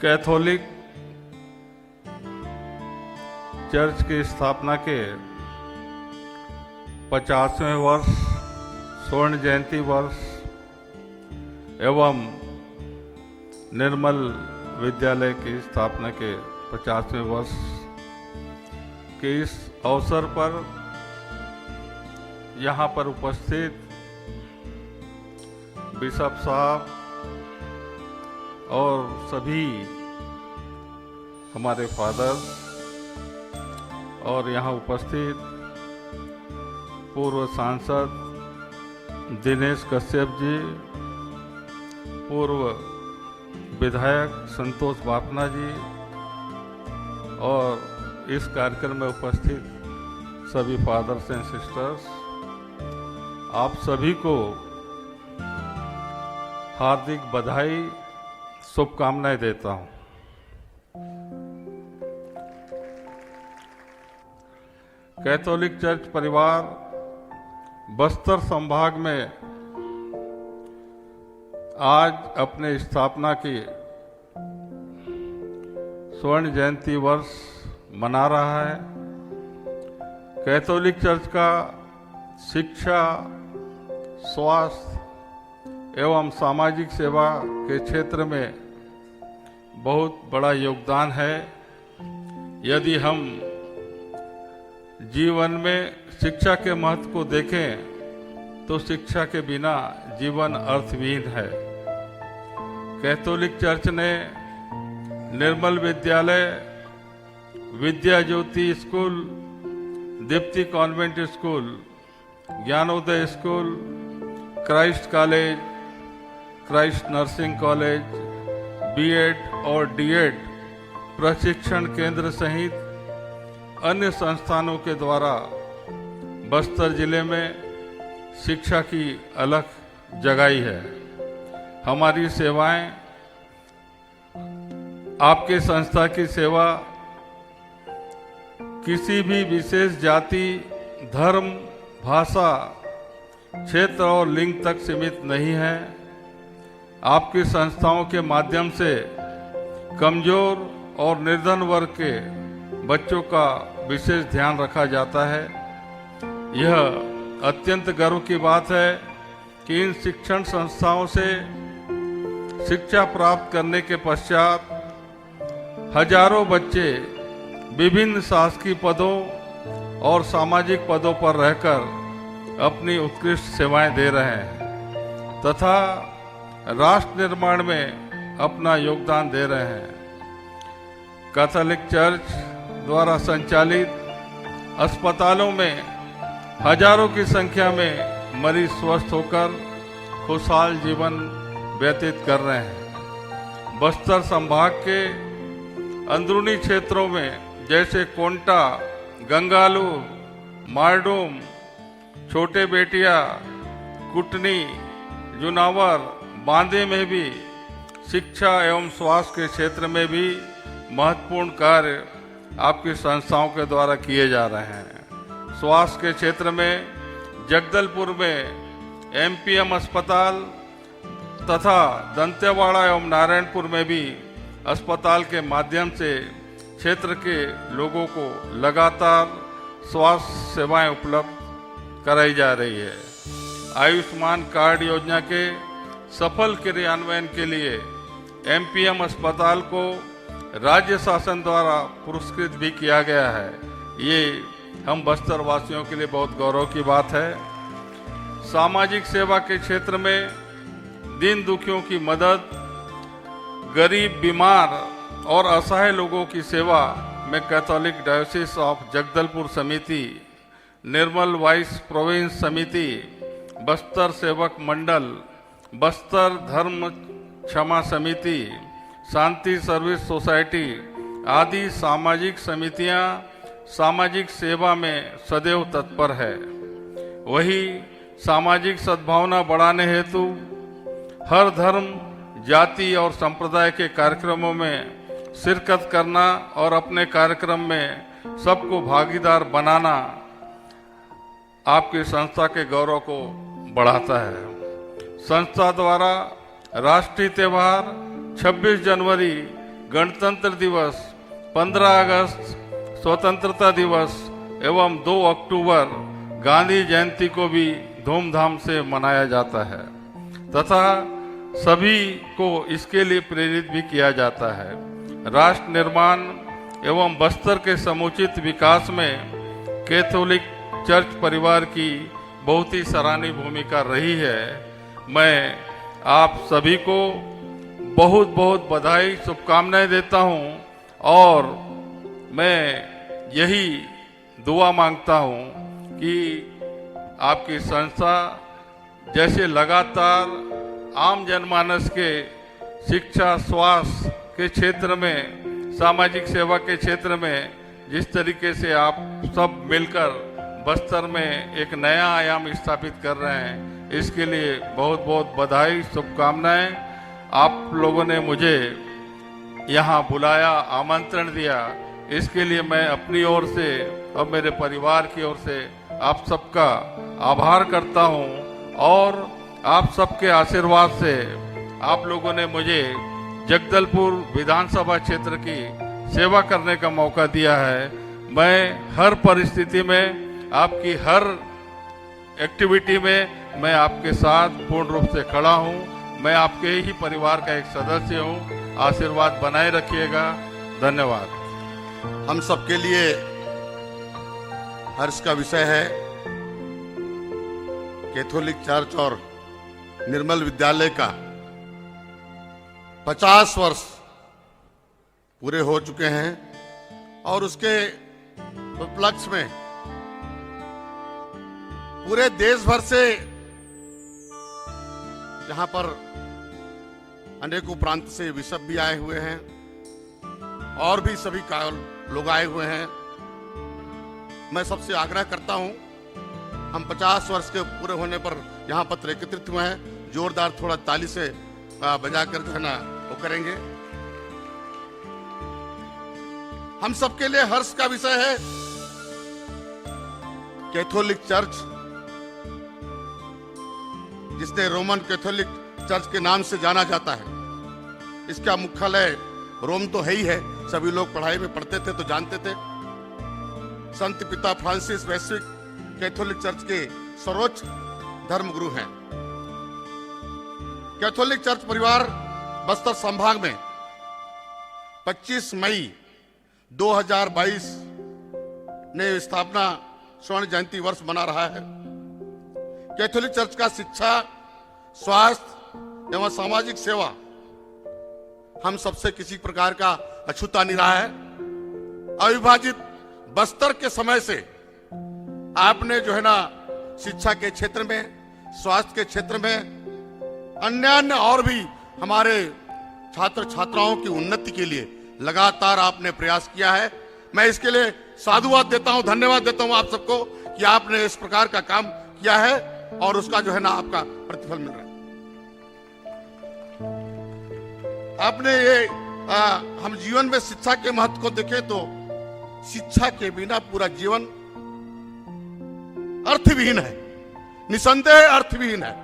Catholic church की स्थापना के 50वें वर्ष, स्वर्ण जयंती वर्ष एवं निर्मल विद्यालय की स्थापना के 50वें वर्ष के इस अवसर पर यहाँ पर उपस्थित बिशप साहब और सभी हमारे फादर्स और यहाँ उपस्थित पूर्व सांसद दिनेश कश्यप जी, पूर्व विधायक संतोष बापना जी और इस कार्यक्रम में उपस्थित सभी फादर्स एंड सिस्टर्स, आप सभी को हार्दिक बधाई, शुभकामनाएं देता हूं। कैथोलिक चर्च परिवार बस्तर संभाग में आज अपने स्थापना की स्वर्ण जयंती वर्ष मना रहा है। कैथोलिक चर्च का शिक्षा, स्वास्थ्य एवं सामाजिक सेवा के क्षेत्र में बहुत बड़ा योगदान है। यदि हम जीवन में शिक्षा के महत्व को देखें तो शिक्षा के बिना जीवन अर्थहीन है। कैथोलिक चर्च ने Nirmal Vidyalaya, Vidya Jyoti school, Deepti convent school, Gyanodaya school, Christ college, Christ nursing college, BEd और डीएड प्रशिक्षण केंद्र सहित अन्य संस्थानों के द्वारा बस्तर जिले में शिक्षा की अलख जगाई है। हमारी सेवाएं, आपके संस्था की सेवा किसी भी विशेष जाति, धर्म, भाषा, क्षेत्र और लिंग तक सीमित नहीं है। आपकी संस्थाओं के माध्यम से कमजोर और निर्धन वर्ग के बच्चों का विशेष ध्यान रखा जाता है। यह अत्यंत गर्व की बात है कि इन शिक्षण संस्थाओं से शिक्षा प्राप्त करने के पश्चात हजारों बच्चे विभिन्न शासकीय पदों और सामाजिक पदों पर रहकर अपनी उत्कृष्ट सेवाएं दे रहे हैं तथा राष्ट्र निर्माण में अपना योगदान दे रहे हैं। कैथोलिक चर्च द्वारा संचालित अस्पतालों में हजारों की संख्या में मरीज स्वस्थ होकर खुशहाल जीवन व्यतीत कर रहे हैं। बस्तर संभाग के अंदरूनी क्षेत्रों में जैसे कोंटा, गंगालूर, मारडूम, छोटे बेटिया, कुटनी, जुनावर, बांदे में भी शिक्षा एवं स्वास्थ्य के क्षेत्र में भी महत्वपूर्ण कार्य आपकी संस्थाओं के द्वारा किए जा रहे हैं। स्वास्थ्य के क्षेत्र में जगदलपुर में एमपीएम अस्पताल तथा दंतेवाड़ा एवं नारायणपुर में भी अस्पताल के माध्यम से क्षेत्र के लोगों को लगातार स्वास्थ्य सेवाएं उपलब्ध कराई जा रही है। आयुष्मान कार्ड योजना के सफल क्रियान्वयन के लिए एमपीएम अस्पताल को राज्य शासन द्वारा पुरस्कृत भी किया गया है। ये हम बस्तर वासियों के लिए बहुत गौरव की बात है। सामाजिक सेवा के क्षेत्र में दीन दुखियों की मदद, गरीब, बीमार और असहाय लोगों की सेवा में कैथोलिक डायोसिस ऑफ जगदलपुर समिति, निर्मल वाइस प्रोविंस समिति, बस्तर सेवक मंडल, बस्तर धर्म क्षमा समिति, शांति सर्विस सोसाइटी आदि सामाजिक समितियां सामाजिक सेवा में सदैव तत्पर है। वही सामाजिक सद्भावना बढ़ाने हेतु हर धर्म, जाति और संप्रदाय के कार्यक्रमों में शिरकत करना और अपने कार्यक्रम में सबको भागीदार बनाना आपकी संस्था के गौरव को बढ़ाता है। संस्था द्वारा राष्ट्रीय त्यौहार 26 जनवरी गणतंत्र दिवस, 15 अगस्त स्वतंत्रता दिवस एवं 2 अक्टूबर गांधी जयंती को भी धूमधाम से मनाया जाता है तथा सभी को इसके लिए प्रेरित भी किया जाता है। राष्ट्र निर्माण एवं बस्तर के समुचित विकास में कैथोलिक चर्च परिवार की बहुत ही सराहनीय भूमिका रही है। मैं आप सभी को बहुत बहुत बधाई, शुभकामनाएं देता हूं और मैं यही दुआ मांगता हूं कि आपकी संस्था जैसे लगातार आम जनमानस के शिक्षा, स्वास्थ्य के क्षेत्र में, सामाजिक सेवा के क्षेत्र में जिस तरीके से आप सब मिलकर बस्तर में एक नया आयाम स्थापित कर रहे हैं, इसके लिए बहुत बहुत बधाई, शुभकामनाएं। आप लोगों ने मुझे यहाँ बुलाया, आमंत्रण दिया, इसके लिए मैं अपनी ओर से और मेरे परिवार की ओर से आप सबका आभार करता हूँ और आप सबके आशीर्वाद से आप लोगों ने मुझे जगदलपुर विधानसभा क्षेत्र की सेवा करने का मौका दिया है। मैं हर परिस्थिति में, आपकी हर एक्टिविटी में मैं आपके साथ पूर्ण रूप से खड़ा हूं। मैं आपके ही परिवार का एक सदस्य हूं। आशीर्वाद बनाए रखिएगा। धन्यवाद। हम सबके लिए हर्ष का विषय है कैथोलिक चर्च और निर्मल विद्यालय का 50 वर्ष पूरे हो चुके हैं और उसके उपलक्ष्य में पूरे देश भर से यहां पर अनेकों प्रांत से बिशप भी आए हुए हैं और भी सभी लोग आए हुए हैं। मैं सबसे आग्रह करता हूं, हम 50 वर्ष के पूरे होने पर यहाँ पर एकत्रित हुए हैं। जोरदार थोड़ा ताली से बजाकर जो है ना वो करेंगे। हम सबके लिए हर्ष का विषय है कैथोलिक चर्च, जिसने रोमन कैथोलिक चर्च के नाम से जाना जाता है। इसका मुख्यालय रोम तो है ही है, सभी लोग पढ़ाई में पढ़ते थे तो जानते थे। संत पिता फ्रांसिस वैश्विक कैथोलिक चर्च के सर्वोच्च धर्मगुरु हैं। कैथोलिक चर्च परिवार बस्तर संभाग में 25 मई 2022 ने स्थापना स्वर्ण जयंती वर्ष मना रहा है। कैथोलिक चर्च का शिक्षा, स्वास्थ्य एवं सामाजिक सेवा हम सबसे किसी प्रकार का अछूता नहीं रहा है। अविभाजित बस्तर के समय से आपने जो है ना शिक्षा के क्षेत्र में, स्वास्थ्य के क्षेत्र में, अन्य और भी हमारे छात्र छात्राओं की उन्नति के लिए लगातार आपने प्रयास किया है। मैं इसके लिए साधुवाद देता हूं, धन्यवाद देता हूं आप सबको कि आपने इस प्रकार का काम किया है और उसका जो है ना आपका प्रतिफल मिल रहा है। आपने ये हम जीवन में शिक्षा के महत्व को देखें तो शिक्षा के बिना पूरा जीवन अर्थविहीन है, निसंदेह अर्थविहीन है।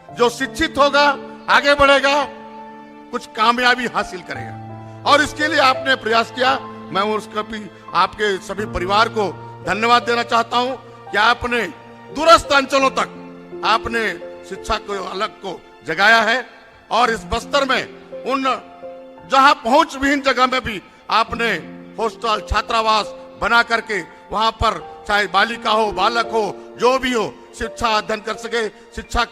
जो शिक्षित होगा, आगे बढ़ेगा, कुछ कामयाबी हासिल करेगा और इसके लिए आपने प्रयास किया। मैं उसका भी आपके सभी परिवार को धन्यवाद देना चाहता हूं कि आपने दूरस्थ अंचलों तक आपने शिक्षा को अलग को जगाया है और इस बस्तर में उन जहां पहुंच विहीन जगह में भी आपने हॉस्टल, छात्रावास बना करके वहां पर चाहे बालिका हो, बालक हो, जो भी हो, शिक्षा अध्ययन कर सके, शिक्षा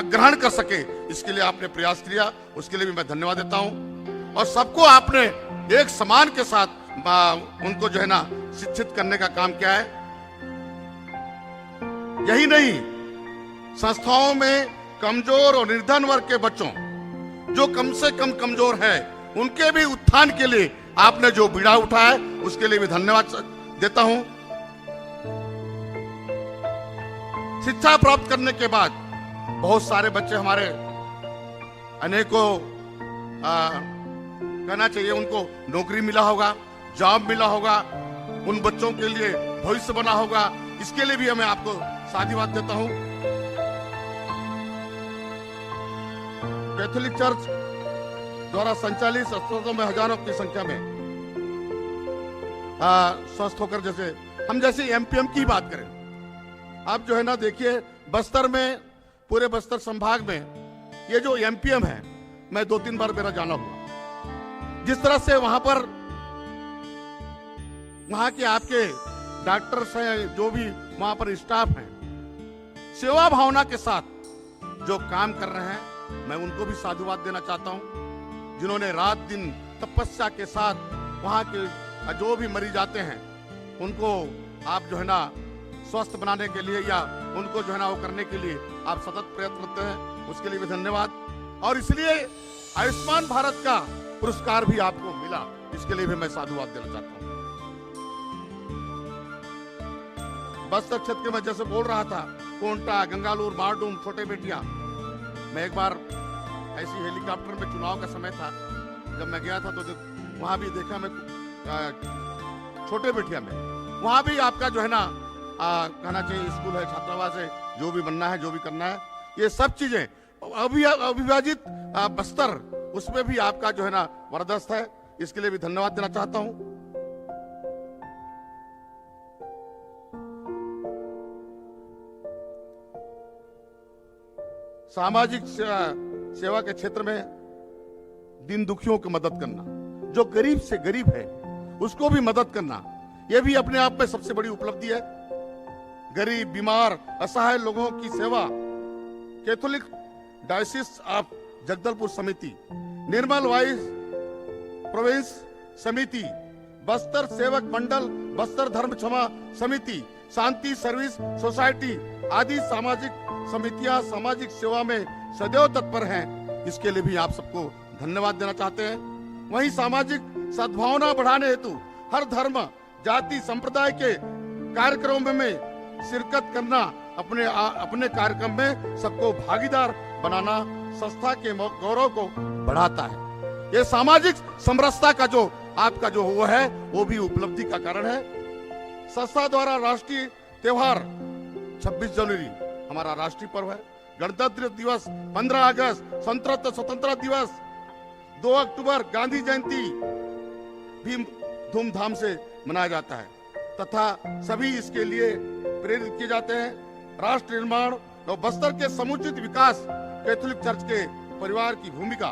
ग्रहण कर सके, इसके लिए आपने प्रयास किया। उसके लिए भी मैं धन्यवाद देता हूं और सबको आपने एक समान के साथ उनको जो है ना शिक्षित करने का काम किया है। यही नहीं, संस्थाओं में कमजोर और निर्धन वर्ग के बच्चों, जो कम से कम कमजोर है, उनके भी उत्थान के लिए आपने जो बीड़ा उठाया, उसके लिए भी धन्यवाद देता हूं। शिक्षा प्राप्त करने के बाद बहुत सारे बच्चे हमारे, अनेकों कहना चाहिए, उनको नौकरी मिला होगा, जॉब मिला होगा, उन बच्चों के लिए भविष्य बना होगा। इसके लिए भी मैं आपको साधुवाद देता हूं। कैथोलिक चर्च द्वारा संचालित अस्पतालों में हजारों की संख्या में स्वस्थ होकर, जैसे हम जैसे एमपीएम की बात करें, आप जो है ना देखिए बस्तर में, पूरे बस्तर संभाग में ये जो एमपीएम है, मैं 2-3 बार मेरा जाना हुआ। जिस तरह से वहां पर वहां के आपके डॉक्टर्स हैं, जो भी वहां पर स्टाफ हैं, सेवा भावना के साथ जो काम कर रहे हैं, मैं उनको भी साधुवाद देना चाहता हूं, जिन्होंने रात दिन तपस्या के साथ वहां के जो भी मरीज आते हैं उनको आप जो है ना स्वस्थ बनाने के लिए या उनको जो है ना वो करने के लिए आप सतत प्रयत्न करते हैं, उसके लिए भी धन्यवाद। और इसलिए आयुष्मान भारत का पुरस्कार भी आपको मिला, इसके लिए भी मैं साधुवाद देना चाहता हूं। बस्तर क्षेत्र के मैं जैसे बोल रहा था, कोंटा, गंगालूर, मारडूम, छोटे बेटिया, मैं एक बार ऐसी हेलीकॉप्टर में चुनाव का समय था, जब मैं गया था तो वहां भी देखा मैं छोटे बेटिया में, वहां भी आपका जो है ना कहना चाहिए स्कूल है, छात्रावास है, जो भी बनना है, जो भी करना है, ये सब चीजें अविभाजित बस्तर, उसमें भी आपका जो है ना वरदस्त है, इसके लिए भी धन्यवाद देना चाहता हूं। सामाजिक सेवा के क्षेत्र में दीन दुखियों की मदद करना, जो गरीब से गरीब है उसको भी मदद करना, यह भी अपने आप में सबसे बड़ी उपलब्धि है। गरीब, बीमार, असहाय लोगों की सेवा कैथोलिक डायोसिस ऑफ जगदलपुर समिति, निर्मल वाइस प्रोविंस समिति, बस्तर सेवक मंडल, बस्तर धर्म क्षमा समिति, शांति सर्विस सोसाइटी आदि सामाजिक समितियां सामाजिक सेवा में सदैव तत्पर हैं, इसके लिए भी आप सबको धन्यवाद देना चाहते हैं। वहीं सामाजिक सद्भावना बढ़ाने हेतु हर धर्म, जाति, संप्रदाय के कार्यक्रमों में शिरकत करना, अपने कार्यक्रम में सबको भागीदार बनाना संस्था के गौरव को बढ़ाता है। ये सामाजिक समरसता का जो आपका जो वो है, वो भी उपलब्धि का कारण है। संस्था द्वारा राष्ट्रीय त्योहार 26 जनवरी हमारा राष्ट्रीय पर्व है, गणतंत्र दिवस 15 अगस्त, स्वतंत्रता दिवस 2 अक्टूबर, गांधी जयंती भी धूमधाम से मनाया जाता है तथा सभी इसके लिए प्रेरित किए जाते हैं। राष्ट्र निर्माण और बस्तर के समुचित विकास कैथोलिक चर्च के परिवार की भूमिका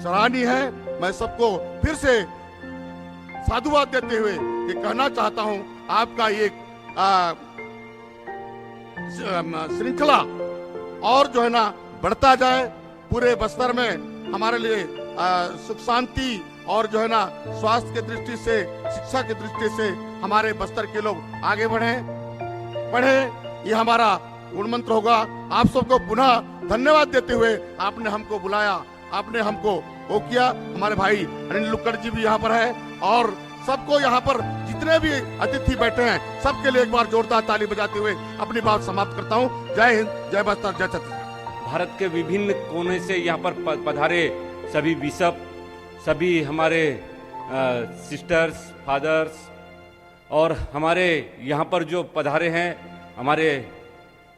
सराहनीय है। मैं सबको फिर से साधुवाद देते हुए ये कहना चाहता हूं, आपका एक श्रृंखला और जो है ना बढ़ता जाए, पूरे बस्तर में हमारे लिए सुख शांति और जो है ना स्वास्थ्य की दृष्टि से, शिक्षा की दृष्टि से हमारे बस्तर के लोग आगे बढ़े, ये हमारा गुण मंत्र होगा। आप सबको पुनः धन्यवाद देते हुए आपने हमको बुलाया, आपने हमको वो किया। हमारे भाई अनिल लुक्कड़ जी भी यहाँ पर है और सबको यहाँ पर जितने भी अतिथि बैठे हैं सबके लिए एक बार जोरदार ताली बजाते हुए अपनी बात समाप्त करता हूँ। जय हिंद, जय बस्तर, जय छत्तीसगढ़। भारत के विभिन्न कोने से यहाँ पर पधारे सभी बिशप, सभी हमारे सिस्टर्स, फादर्स और हमारे यहाँ पर जो पधारे हैं हमारे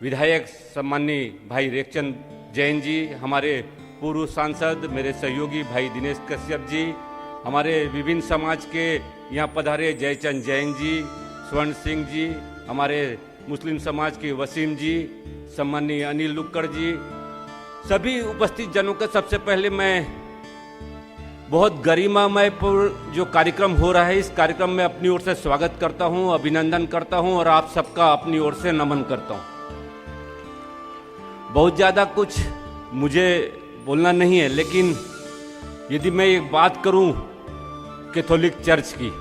विधायक सम्माननीय भाई रेखचंद जैन जी, हमारे पूर्व सांसद मेरे सहयोगी भाई दिनेश कश्यप जी, हमारे विभिन्न समाज के यहाँ पधारे जयचंद जैन जी, स्वर्ण सिंह जी, हमारे मुस्लिम समाज के वसीम जी, सम्माननीय अनिल लुक्कड़ जी, सभी उपस्थित जनों का सबसे पहले मैं बहुत गरिमामय जो कार्यक्रम हो रहा है, इस कार्यक्रम में अपनी ओर से स्वागत करता हूं, अभिनंदन करता हूं और आप सबका अपनी ओर से नमन करता हूं। बहुत ज़्यादा कुछ मुझे बोलना नहीं है, लेकिन यदि मैं एक बात करूं कैथोलिक चर्च की,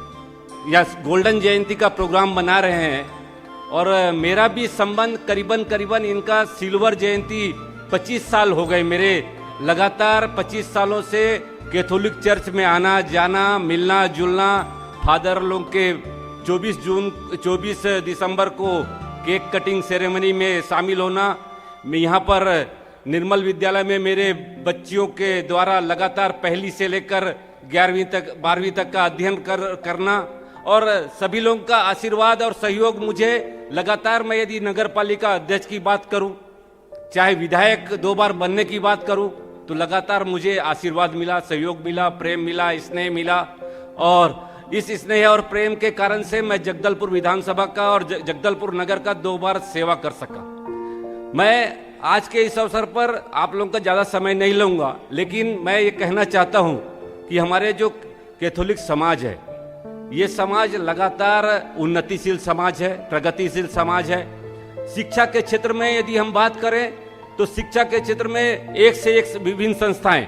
या गोल्डन जयंती का प्रोग्राम बना रहे हैं और मेरा भी संबंध करीबन इनका सिल्वर जयंती 25 साल हो गए। मेरे लगातार 25 सालों से कैथोलिक चर्च में आना जाना, मिलना जुलना, फादर लोग के 24 दिसंबर को केक कटिंग सेरेमनी में शामिल होना, मैं यहाँ पर निर्मल विद्यालय में मेरे बच्चियों के द्वारा लगातार पहली से लेकर 12वीं तक का अध्ययन करना और सभी लोगों का आशीर्वाद और सहयोग मुझे लगातार, मैं यदि नगर पालिका अध्यक्ष की बात करूं, चाहे विधायक 2 बार बनने की बात करूं, तो लगातार मुझे आशीर्वाद मिला, सहयोग मिला, प्रेम मिला, स्नेह मिला। और इस स्नेह और प्रेम के कारण से मैं जगदलपुर विधानसभा का और जगदलपुर नगर का 2 बार सेवा कर सका। मैं आज के इस अवसर पर आप लोगों का ज़्यादा समय नहीं लूँगा, लेकिन मैं ये कहना चाहता हूँ कि हमारे जो कैथोलिक समाज है, ये समाज लगातार उन्नतिशील समाज है, प्रगतिशील समाज है। शिक्षा के क्षेत्र में यदि हम बात करें तो शिक्षा के क्षेत्र में एक से एक विभिन्न संस्थाएं,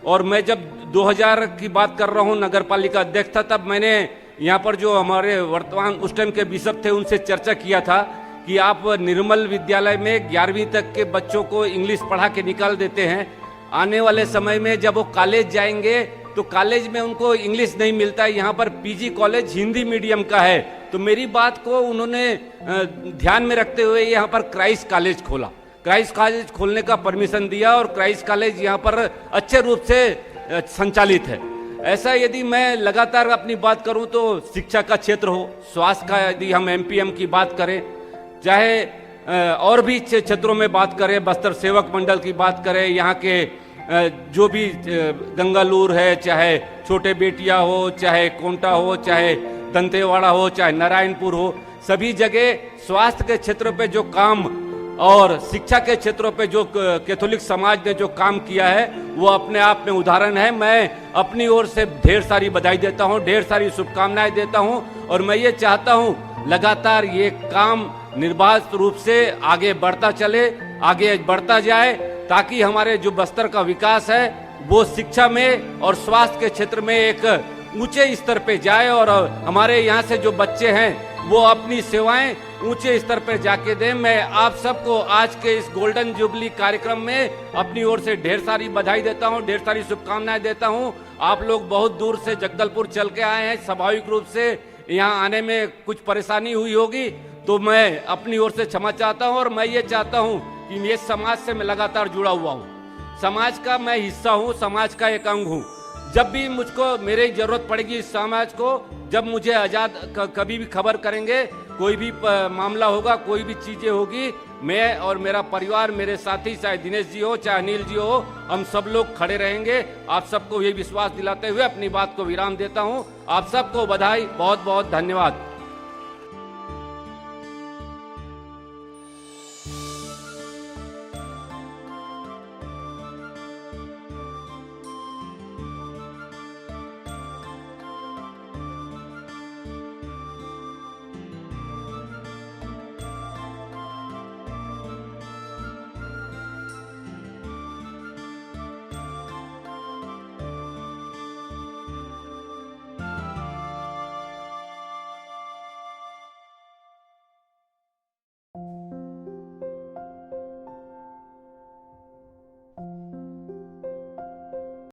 और मैं जब 2000 की बात कर रहा हूँ, नगर पालिका अध्यक्ष था, तब मैंने यहाँ पर जो हमारे वर्तमान उस टाइम के बिशप थे उनसे चर्चा किया था कि आप निर्मल विद्यालय में 11वीं तक के बच्चों को इंग्लिश पढ़ा के निकाल देते हैं, आने वाले समय में जब वो कॉलेज जाएंगे तो कॉलेज में उनको इंग्लिश नहीं मिलता है। यहाँ पर पीजी कॉलेज हिंदी मीडियम का है। तो मेरी बात को उन्होंने ध्यान में रखते हुए यहाँ पर क्राइस्ट कॉलेज खोला, क्राइस्ट कॉलेज खोलने का परमिशन दिया, और क्राइस्ट कॉलेज यहाँ पर अच्छे रूप से संचालित है। ऐसा यदि मैं लगातार अपनी बात करूं तो शिक्षा का क्षेत्र हो, स्वास्थ्य का यदि हम एमपीएम की बात करें, चाहे और भी क्षेत्रों में बात करें, बस्तर सेवक मंडल की बात करें, यहाँ के जो भी गंगालूर है, चाहे छोटे बेटिया हो, चाहे कोंटा हो, चाहे दंतेवाड़ा हो, चाहे नारायणपुर हो, सभी जगह स्वास्थ्य के क्षेत्र पे जो काम और शिक्षा के क्षेत्रों पे जो कैथोलिक समाज ने जो काम किया है वो अपने आप में उदाहरण है। मैं अपनी ओर से ढेर सारी बधाई देता हूँ, ढेर सारी शुभकामनाएं देता हूँ, और मैं ये चाहता हूँ लगातार ये काम निर्बाध रूप से आगे बढ़ता चले, आगे बढ़ता जाए, ताकि हमारे जो बस्तर का विकास है वो शिक्षा में और स्वास्थ्य के क्षेत्र में एक ऊंचे स्तर पे जाए, और हमारे यहाँ से जो बच्चे हैं वो अपनी सेवाएं ऊंचे स्तर पर जाके दें। मैं आप सबको आज के इस गोल्डन जुबली कार्यक्रम में अपनी ओर से ढेर सारी बधाई देता हूं, ढेर सारी शुभकामनाएं देता हूं। आप लोग बहुत दूर से जगदलपुर चल के आए हैं, स्वाभाविक रूप से यहाँ आने में कुछ परेशानी हुई होगी, तो मैं अपनी ओर से क्षमा चाहता हूं। और मैं ये चाहता हूं कि ये समाज से मैं लगातार जुड़ा हुआ हूँ, समाज का मैं हिस्सा हूँ, समाज का एक अंग हूँ। जब भी मुझको मेरी जरूरत पड़ेगी इस समाज को, जब मुझे आजाद कभी भी खबर करेंगे, कोई भी मामला होगा, कोई भी चीजें होगी, मैं और मेरा परिवार, मेरे साथी, चाहे दिनेश जी हो, चाहे अनिल जी हो, हम सब लोग खड़े रहेंगे। आप सबको ये विश्वास दिलाते हुए अपनी बात को विराम देता हूँ। आप सबको बधाई, बहुत बहुत धन्यवाद।